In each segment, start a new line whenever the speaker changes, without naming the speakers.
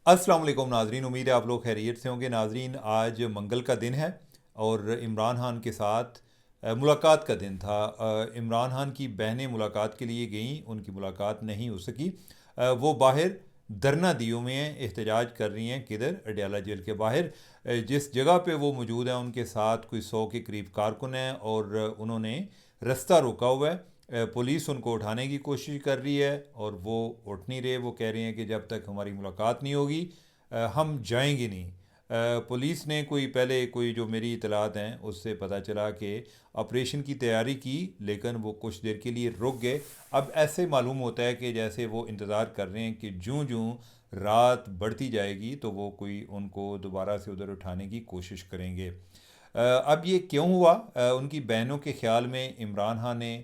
अस्सलाम वालेकुम नाजरीन, उम्मीद है आप लोग खैरियत से होंगे। नाजरीन, आज मंगल का दिन है और इमरान खान के साथ मुलाकात का दिन था। इमरान खान की बहनें मुलाकात के लिए गईं, उनकी मुलाकात नहीं हो सकी। वो बाहर धरना दिए हुए हैं, एहतजाज कर रही हैं। किधर? अडयाला जेल के बाहर। जिस जगह पे वो मौजूद हैं उनके साथ कोई 100 के करीब कारकुन हैं और उन्होंने रास्ता रोका हुआ है। पुलिस उनको उठाने की कोशिश कर रही है और वो उठ नहीं रहे। वो कह रहे हैं कि जब तक हमारी मुलाकात नहीं होगी हम जाएंगे नहीं। पुलिस ने कोई जो मेरी इतलात हैं उससे पता चला कि ऑपरेशन की तैयारी की, लेकिन वो कुछ देर के लिए रुक गए। अब ऐसे मालूम होता है कि जैसे वो इंतज़ार कर रहे हैं कि जूं जूं रात बढ़ती जाएगी तो वो कोई उनको दोबारा से उधर उठाने की कोशिश करेंगे। अब ये क्यों हुआ? उनकी बहनों के ख्याल में इमरान खान ने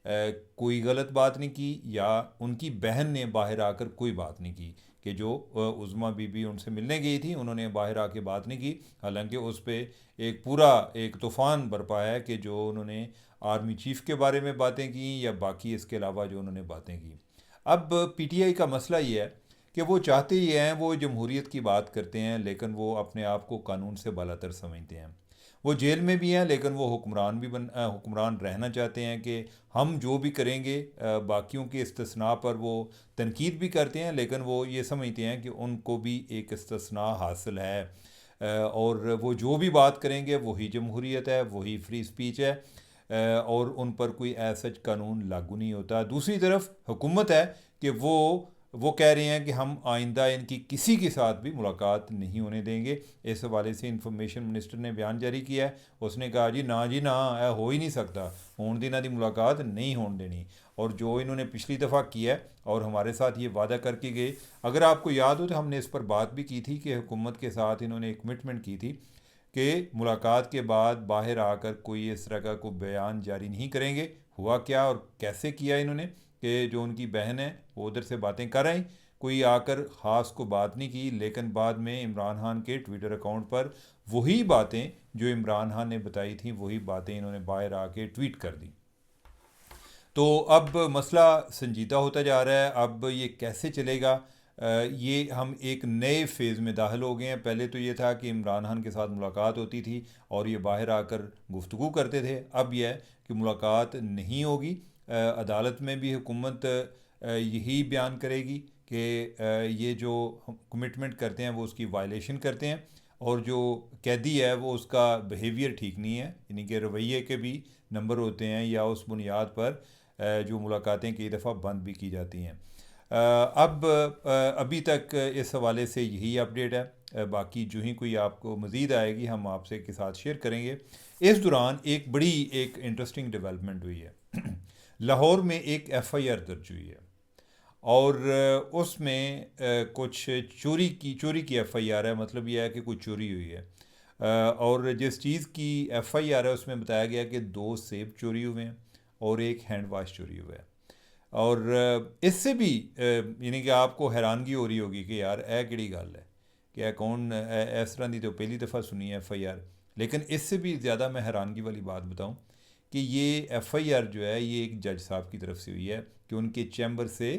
कोई गलत बात नहीं की, या उनकी बहन ने बाहर आकर कोई बात नहीं की कि जो उज़्मा बीबी उनसे मिलने गई थी उन्होंने बाहर आके बात नहीं की। हालांकि उस पर एक तूफ़ान बरपा है कि जो उन्होंने आर्मी चीफ़ के बारे में बातें की या बाकी इसके अलावा जो उन्होंने बातें की। अब पीटीआई का मसला ये है कि वो चाहते ही हैं, वो जमहूरियत की बात करते हैं लेकिन वो अपने आप को कानून से बालातर समझते हैं। वो जेल में भी हैं लेकिन वो हुक्मरान रहना चाहते हैं कि हम जो भी करेंगे, बाकियों के इस्तिस्ना पर वो तनकीद भी करते हैं लेकिन वो ये समझते हैं कि उनको भी एक इस्तिस्ना हासिल है। और वो जो भी बात करेंगे वही जमहूरियत है, वही फ्री स्पीच है। और उन पर कोई ऐसा कानून लागू नहीं होता। दूसरी तरफ हुकूमत है कि वो कह रहे हैं कि हम आइंदा इनकी किसी के साथ भी मुलाकात नहीं होने देंगे। इस हवाले से इंफॉर्मेशन मिनिस्टर ने बयान जारी किया है। उसने कहा जी ना, ऐ हो ही नहीं सकता, होने दी इन्हों की मुलाकात नहीं होने देनी। और जो इन्होंने पिछली दफ़ा किया है और हमारे साथ ये वादा करके गए, अगर आपको याद हो तो हमने इस पर बात भी की थी कि हुकूमत के साथ इन्होंने एक कमिटमेंट की थी कि मुलाकात के बाद बाहर आकर कोई इस तरह का कोई बयान जारी नहीं करेंगे। हुआ क्या और कैसे किया इन्होंने कि जो उनकी बहन है वो उधर से बातें कर रही, कोई आकर ख़ास को बात नहीं की, लेकिन बाद में इमरान खान के ट्विटर अकाउंट पर वही बातें जो इमरान खान ने बताई थी वही बातें इन्होंने बाहर आके ट्वीट कर दी। तो अब मसला संजीदा होता जा रहा है। अब ये कैसे चलेगा? ये हम एक नए फेज़ में दाखिल हो गए हैं। पहले तो ये था कि इमरान खान के साथ मुलाकात होती थी और ये बाहर आकर गुफ्तगू करते थे। अब यह है कि मुलाकात नहीं होगी। अदालत में भी हुकूमत यही बयान करेगी कि ये जो कमिटमेंट करते हैं वो उसकी वायलेशन करते हैं, और जो कैदी है वो उसका बिहेवियर ठीक नहीं है, यानी कि रवैये के भी नंबर होते हैं, या उस बुनियाद पर जो मुलाकातें कई दफ़ा बंद भी की जाती हैं। अब अभी तक इस हवाले से यही अपडेट है। बाकी जो ही कोई आपको मज़ीद आएगी हम आपसे के साथ शेयर करेंगे। इस दौरान एक इंटरेस्टिंग डेवलपमेंट हुई है। लाहौर में एक एफआईआर दर्ज हुई है और उसमें कुछ चोरी की एफआईआर है। मतलब यह है कि कुछ चोरी हुई है। और जिस चीज़ की एफआईआर है उसमें बताया गया कि 2 सेब चोरी हुए हैं और एक हैंड वाश चोरी हुआ है। और इससे भी यानी कि आपको हैरानगी हो रही होगी कि यार ए किहड़ी गल है कि कौन इस तरह की तो पहली दफ़ा सुनी है एफआईआर। लेकिन इससे भी ज़्यादा मैं हैरानगी वाली बात बताऊं कि ये एफआईआर जो है ये एक जज साहब की तरफ से हुई है कि उनके चैम्बर से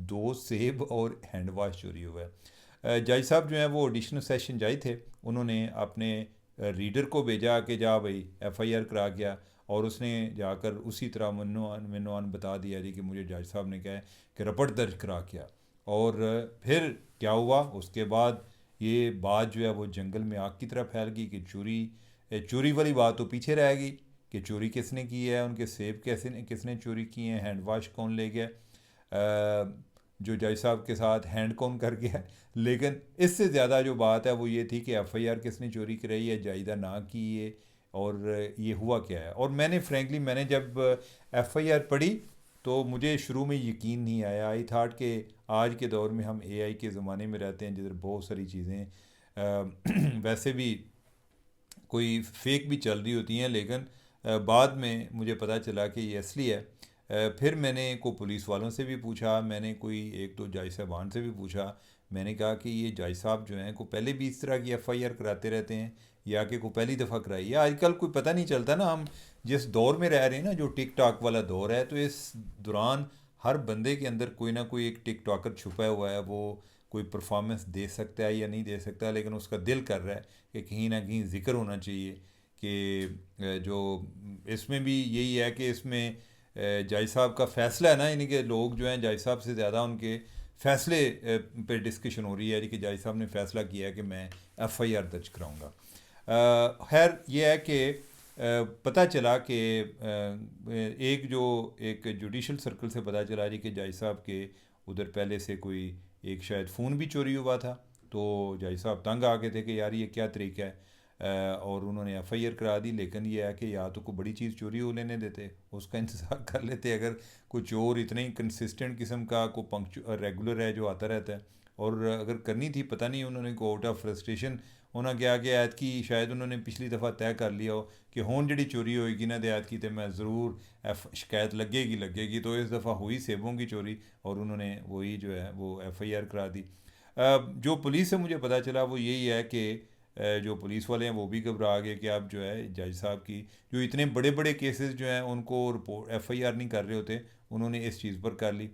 2 सेब और हैंड वाश चोरी हुआ है। जज साहब जो हैं वो एडिशनल सेशन जज थे। उन्होंने अपने रीडर को भेजा कि जा भाई एफआईआर करा गया, और उसने जाकर उसी तरह मनो बता दिया जी कि मुझे जज साहब ने कहा कि रिपोर्ट दर्ज करा किया। और फिर क्या हुआ उसके बाद? ये बात जो है वो जंगल में आग की तरह फैल गई कि चोरी वाली बात तो पीछे रह गई कि चोरी किसने की है, उनके सेब किसने चोरी किए हैं, हैंड वाश कौन ले गया, जो जज साहब के साथ हैंड कौन कर गया। लेकिन इससे ज़्यादा जो बात है वो ये थी कि एफआईआर किसने चोरी कराई है, जायदा ना की ये, और ये हुआ क्या है। और मैंने जब एफआईआर पढ़ी तो मुझे शुरू में यकीन नहीं आया। आई थाट कि आज के दौर में हम एआई के ज़माने में रहते हैं जिधर बहुत सारी चीज़ें वैसे भी कोई फेक भी चल रही होती हैं, लेकिन बाद में मुझे पता चला कि ये असली है। फिर मैंने को पुलिस वालों से भी पूछा, मैंने कोई एक दो जज साहबान से भी पूछा। मैंने कहा कि ये जज साहब जो हैं को पहले भी इस तरह की एफआईआर कराते रहते हैं या कि को पहली दफ़ा कराई है? आजकल कोई पता नहीं चलता ना। हम जिस दौर में रह रहे हैं ना, जो टिक टॉक वाला दौर है, तो इस दौरान हर बंदे के अंदर कोई ना कोई एक टिक टॉकर छुपा हुआ है। वो कोई परफॉर्मेंस दे सकता है या नहीं दे सकता, लेकिन उसका दिल कर रहा है कि कहीं ना कहीं ज़िक्र होना चाहिए कि जो इसमें भी यही है कि इसमें जज साहब का फ़ैसला है ना, यानी कि लोग जो हैं जज साहब से ज़्यादा उनके फ़ैसले पे डिस्कशन हो रही है कि जज साहब ने फ़ैसला किया है कि मैं एफ़आईआर दर्ज कराऊंगा। खैर ये है कि पता चला कि एक जुडिशल सर्कल से पता चला जी कि जज साहब के उधर पहले से कोई एक शायद फ़ोन भी चोरी हुआ था। तो जज साहब तंग आ गए थे कि यार ये क्या तरीका है, और उन्होंने एफ़आईआर करा दी। लेकिन ये है कि या तो कोई बड़ी चीज़ चोरी हो लेने देते, उसका इंतज़ार कर लेते, अगर कोई चोर इतने ही कंसिस्टेंट किस्म का को रेगुलर है जो आता रहता है, और अगर करनी थी पता नहीं उन्होंने को आउट ऑफ फ्रस्ट्रेशन होना गया कि ऐत की शायद उन्होंने पिछली दफ़ा तय कर लिया हो कि हुण जी चोरी होएगी ना तो ऐत की तो मैं ज़रूर शिकायत लगेगी। तो इस दफ़ा हुई सेबों की चोरी और उन्होंने वही जो है वो एफ़आईआर करा दी। जो पुलिस से मुझे पता चला वो यही है कि जो पुलिस वाले हैं वो भी घबरा गए कि अब जो है जज साहब की जो इतने बड़े बड़े केसेस जो हैं उनको रिपोर्ट एफ़आईआर नहीं कर रहे होते, उन्होंने इस चीज़ पर कर ली।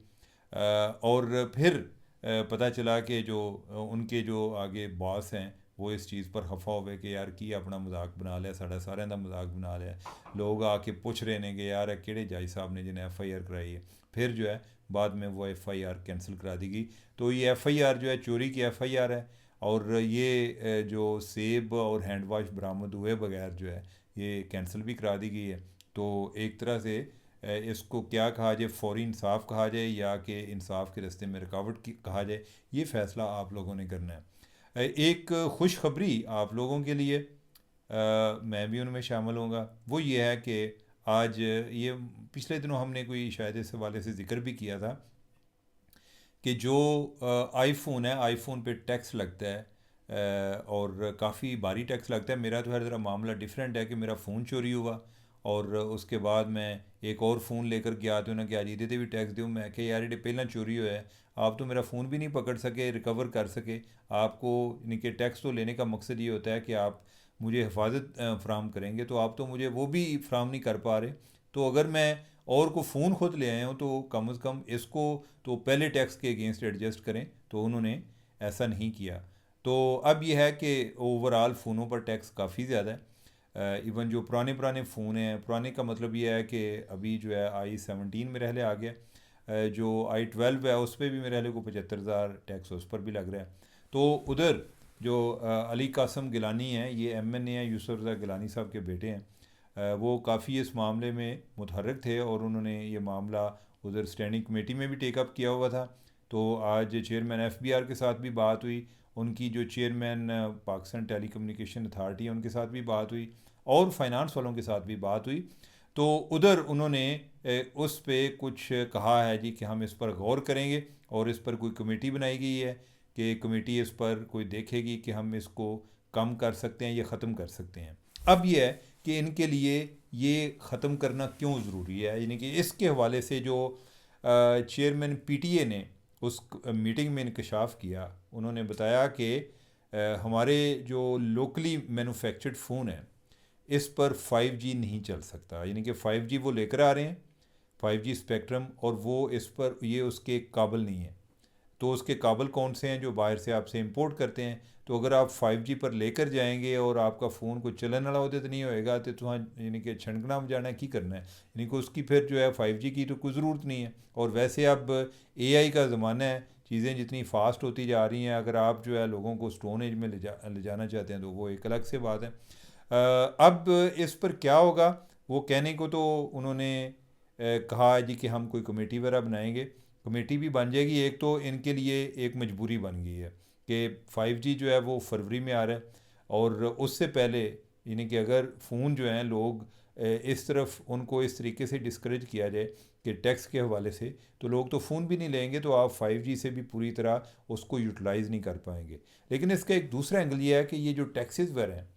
और फिर पता चला कि जो उनके जो आगे बॉस हैं वो इस चीज़ पर खफा हो गए कि यार की अपना मजाक बना लिया, साढ़ा सारे का मजाक बना लिया। लोग आके पूछ रहे हैं कि यार केड़े जज साहब ने जिन्हें एफ़आईआर कराई है। फिर जो है बाद में वो एफ़आईआर कैंसिल करा दी गई। तो ये एफ़आईआर जो है चोरी की एफ़आईआर है, और ये जो सेब और हैंड वाश बरामद हुए बगैर जो है ये कैंसिल भी करा दी गई है। तो एक तरह से इसको क्या कहा जाए, फौरी इंसाफ कहा जाए या कि इंसाफ के रास्ते में रुकावट की कहा जाए, ये फ़ैसला आप लोगों ने करना है। एक खुशखबरी आप लोगों के लिए, मैं भी उनमें शामिल होऊंगा, वो ये है कि आज ये पिछले दिनों हमने कोई शायद इस हवाले से ज़िक्र भी किया था कि जो आईफ़ोन है, आईफ़ोन पे टैक्स लगता है, और काफ़ी भारी टैक्स लगता है। मेरा तो हर ज़रा मामला डिफरेंट है कि मेरा फ़ोन चोरी हुआ और उसके बाद मैं एक और फ़ोन लेकर गया तो उन्हें क्या जी दे भी टैक्स दूँ। मैं कि यार ये पहला चोरी हुआ है, आप तो मेरा फ़ोन भी नहीं पकड़ सके, रिकवर कर सके। आपको यानी कि टैक्स तो लेने का मकसद ये होता है कि आप मुझे हिफाजत फ़राम करेंगे, तो आप तो मुझे वो भी फ़राम नहीं कर पा रहे। तो अगर मैं और को फ़ोन खुद ले आए हूँ तो कम से कम इसको तो पहले टैक्स के अगेंस्ट एडजस्ट करें। तो उन्होंने ऐसा नहीं किया। तो अब यह है कि ओवरऑल फ़ोनों पर टैक्स काफ़ी ज़्यादा है। इवन जो पुराने पुराने फ़ोन हैं, पुराने का मतलब ये है कि अभी जो है i17 मेरे हले आ गया, जो i12 है उस पर भी मेरे हले को 75,000 टैक्स उस पर भी लग रहा है। तो उधर जो अली कासम गिलानी हैं, ये MNA हैं, यूसुफ रज़ा गिलानी साहब के बेटे हैं, वो काफ़ी इस मामले में मुतहर्रिक थे और उन्होंने ये मामला उधर स्टैंडिंग कमेटी में भी टेकअप किया हुआ था। तो आज चेयरमैन FBR के साथ भी बात हुई, उनकी जो chairman Pakistan telecommunication authority है उनके साथ भी बात हुई, और फाइनेंस वालों के साथ भी बात हुई। तो उधर उन्होंने उस पे कुछ कहा है जी कि हम इस पर गौर करेंगे, और इस पर कोई कमेटी बनाई गई है कि कमेटी इस पर कोई देखेगी कि हम इसको कम कर सकते हैं या ख़त्म कर सकते हैं। अब यह है कि इनके लिए ये ख़त्म करना क्यों ज़रूरी है, यानी कि इसके हवाले से जो चेयरमैन PTA ने उस मीटिंग में इंकशाफ किया, उन्होंने बताया कि हमारे जो लोकली मैन्युफैक्चर्ड फ़ोन है इस पर 5G नहीं चल सकता, यानी कि 5G वो लेकर आ रहे हैं, 5G स्पेक्ट्रम, और वो इस पर ये उसके काबिल नहीं है। तो उसके काबिल कौन से हैं? जो बाहर से आपसे इंपोर्ट करते हैं। तो अगर आप 5G पर लेकर जाएंगे और आपका फ़ोन को चलन वाला होते तो नहीं होएगा, तो तुहाँ यानी कि छनकना बजाना की करना है, यानी कि उसकी फिर जो है 5G की तो कोई ज़रूरत नहीं है। और वैसे अब AI का ज़माना है, चीज़ें जितनी फ़ास्ट होती जा रही हैं, अगर आप जो है लोगों को स्टोन एज में ले जाना चाहते हैं तो वो एक अलग से बात है। अब इस पर क्या होगा, वो कहने को तो उन्होंने कहा जी कि हम कोई कमेटी वगैरह बनाएंगे। कमेटी भी बन जाएगी, एक तो इनके लिए एक मजबूरी बन गई है कि 5G जो है वो फरवरी में आ रहा है, और उससे पहले यानी कि अगर फ़ोन जो हैं लोग इस तरफ उनको इस तरीके से डिस्करेज किया जाए कि टैक्स के हवाले से, तो लोग तो फ़ोन भी नहीं लेंगे, तो आप 5G से भी पूरी तरह उसको यूटिलाइज़ नहीं कर पाएंगे। लेकिन इसका एक दूसरा एंगल ये है कि ये जो टैक्सेस वगैरह हैं,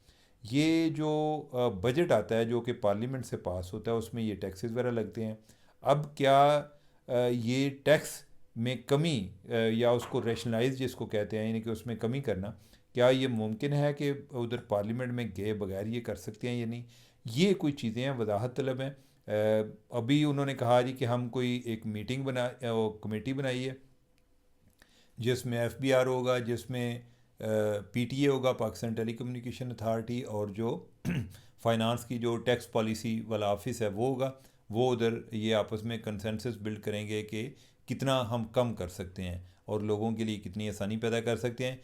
ये जो बजट आता है जो कि पार्लियामेंट से पास होता है, उसमें ये टैक्सेस वगैरह लगते हैं। अब क्या ये टैक्स में कमी या उसको रैशनलाइज जिसको कहते हैं, यानी कि उसमें कमी करना, क्या ये मुमकिन है कि उधर पार्लियामेंट में गए बगैर ये कर सकते हैं या नहीं? ये कोई चीज़ें हैं, वजाहत तलब हैं। अभी उन्होंने कहा जी कि हम कोई एक मीटिंग कमेटी बनाई है जिसमें एफबीआर होगा, जिसमें पीटीए होगा, पाकिस्तान टेलीकम्युनिकेशन अथॉरिटी, और जो फाइनेंस की जो टैक्स पॉलिसी वाला ऑफिस है वो होगा। वो उधर ये आपस में कंसेंसस बिल्ड करेंगे कि कितना हम कम कर सकते हैं और लोगों के लिए कितनी आसानी पैदा कर सकते हैं।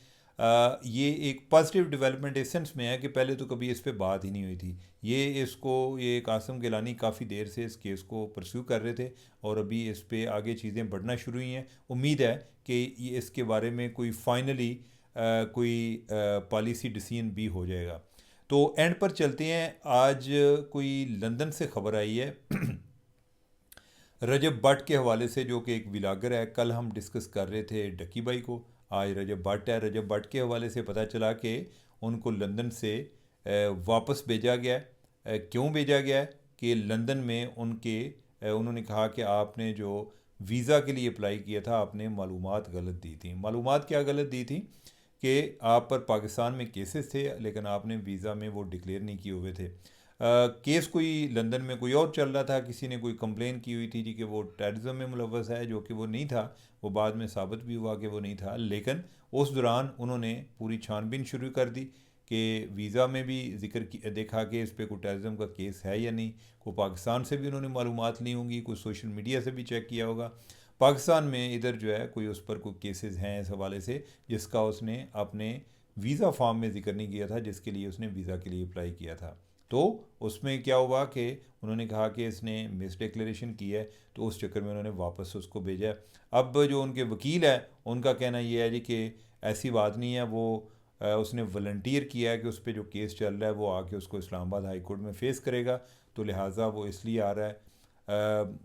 ये एक पॉजिटिव डेवलपमेंट इस सेंस में है कि पहले तो कभी इस पे बात ही नहीं हुई थी। ये कासिम गिलानी काफ़ी देर से इस केस को परस्यू कर रहे थे और अभी इस पे आगे चीज़ें बढ़ना शुरू हुई हैं। उम्मीद है कि ये इसके बारे में कोई फाइनली कोई पॉलिसी डिसीजन भी हो जाएगा। तो एंड पर चलते हैं। आज कोई लंदन से खबर आई है रजब भट्ट के हवाले से, जो कि एक व्लॉगर है। कल हम डिस्कस कर रहे थे डक्की भाई को, आज रजब भट्ट है। रजब भट्ट के हवाले से पता चला कि उनको लंदन से वापस भेजा गया है। क्यों भेजा गया है कि लंदन में उन्होंने कहा कि आपने जो वीज़ा के लिए अप्लाई किया था आपने मालूमात गलत दी थी। मालूमात क्या गलत दी थी कि आप पर पाकिस्तान में केसेस थे लेकिन आपने वीज़ा में वो डिक्लेयर नहीं किए हुए थे। केस कोई लंदन में कोई और चल रहा था, किसी ने कोई कंप्लेन की हुई थी जी कि वो टेररिज्म में मुलव्वस है, जो कि वो नहीं था। वो बाद में साबित भी हुआ कि वो नहीं था, लेकिन उस दौरान उन्होंने पूरी छानबीन शुरू कर दी कि वीज़ा में भी देखा कि इस पर कोई टेररिज्म का केस है या नहीं। कोई पाकिस्तान से भी उन्होंने मालूमात ली होंगी, कोई सोशल मीडिया से भी चेक किया होगा। पाकिस्तान में इधर जो है कोई उस पर कोई केसेस हैं इस हवाले से, जिसका उसने अपने वीज़ा फॉर्म में जिक्र नहीं किया था, जिसके लिए उसने वीज़ा के लिए अप्लाई किया था। तो उसमें क्या हुआ कि उन्होंने कहा कि इसने मिस डिक्लेरेशन की है, तो उस चक्कर में उन्होंने वापस उसको भेजा है। अब जो उनके वकील है उनका कहना ये है जी कि ऐसी बात नहीं है, वो उसने वॉलंटियर किया है कि उस पर जो केस चल रहा है वो आके उसको इस्लामाबाद हाई कोर्ट में फ़ेस करेगा, तो लिहाजा वो इसलिए आ रहा है।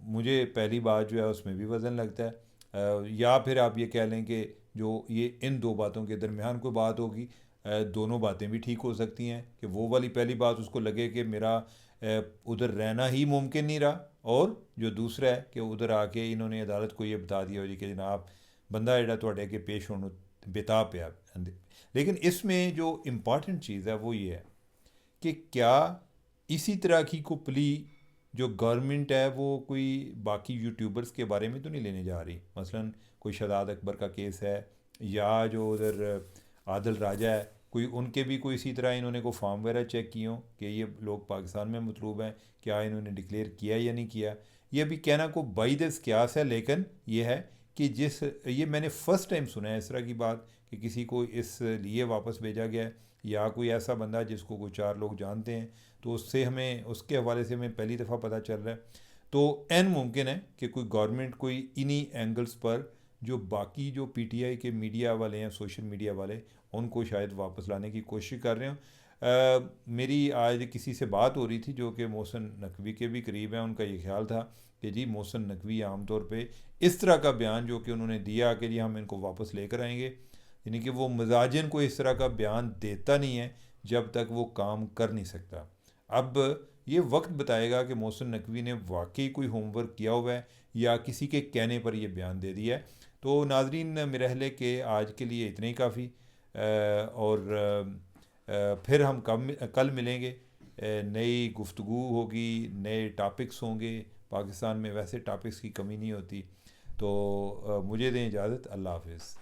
मुझे पहली बात जो है उसमें भी वज़न लगता है। या फिर आप ये कह लें कि जो ये इन दो बातों के दरमियान कोई बात होगी, दोनों बातें भी ठीक हो सकती हैं कि वो वाली पहली बात उसको लगे कि मेरा उधर रहना ही मुमकिन नहीं रहा, और जो दूसरा है कि उधर आके इन्होंने अदालत को ये बता दिया हो जी कि जनाब बंदा जेड़ा तुहाडे अगे पेश होने बेताब पिया। लेकिन इसमें जो इम्पॉर्टेंट चीज़ है वो ये है कि क्या इसी तरह की को प्ली जो गवर्नमेंट है वो कोई बाकी यूट्यूबर्स के बारे में तो नहीं लेने जा रही। मसलन कोई शहजाद अकबर का केस है, या जो उधर आदिल राजा है, कोई उनके भी कोई इसी तरह इन्होंने को फॉर्म वगैरह चेक किए हों कि ये लोग पाकिस्तान में मतलूब हैं, क्या इन्होंने डिक्लेयर किया या नहीं किया। ये भी कहना को बाइदस क्यास है, लेकिन ये है कि ये मैंने फ़र्स्ट टाइम सुना है इस तरह की बात कि किसी को इस लिए वापस भेजा गया है, या कोई ऐसा बंदा जिसको कोई चार लोग जानते हैं, तो उससे हमें उसके हवाले से हमें पहली दफ़ा पता चल रहा है। तो एन मुमकिन है कि कोई गवर्नमेंट कोई इन्हीं एंगल्स पर जो बाकी जो पीटीआई के मीडिया वाले हैं, सोशल मीडिया वाले, उनको शायद वापस लाने की कोशिश कर रहे हो। मेरी आज किसी से बात हो रही थी जो कि मोहसिन नकवी के भी करीब हैं। उनका ये ख्याल था कि जी मोहसिन नकवी आमतौर पे इस तरह का बयान जो कि उन्होंने दिया कि जी हम इनको वापस लेकर आएंगे, यानी कि वो मजाजन को इस तरह का बयान देता नहीं है जब तक वो काम कर नहीं सकता। अब ये वक्त बताएगा कि मोहसिन नकवी ने वाकई कोई होमवर्क किया हुआ है या किसी के कहने पर यह बयान दे दिया है। तो नाजरीन, मेरे के आज के लिए इतने ही काफ़ी। और फिर हम कल मिलेंगे। नई गुफ्तगू होगी, नए टॉपिक्स होंगे। पाकिस्तान में वैसे टॉपिक्स की कमी नहीं होती। तो मुझे दें इजाज़त। अल्लाह हाफिज़।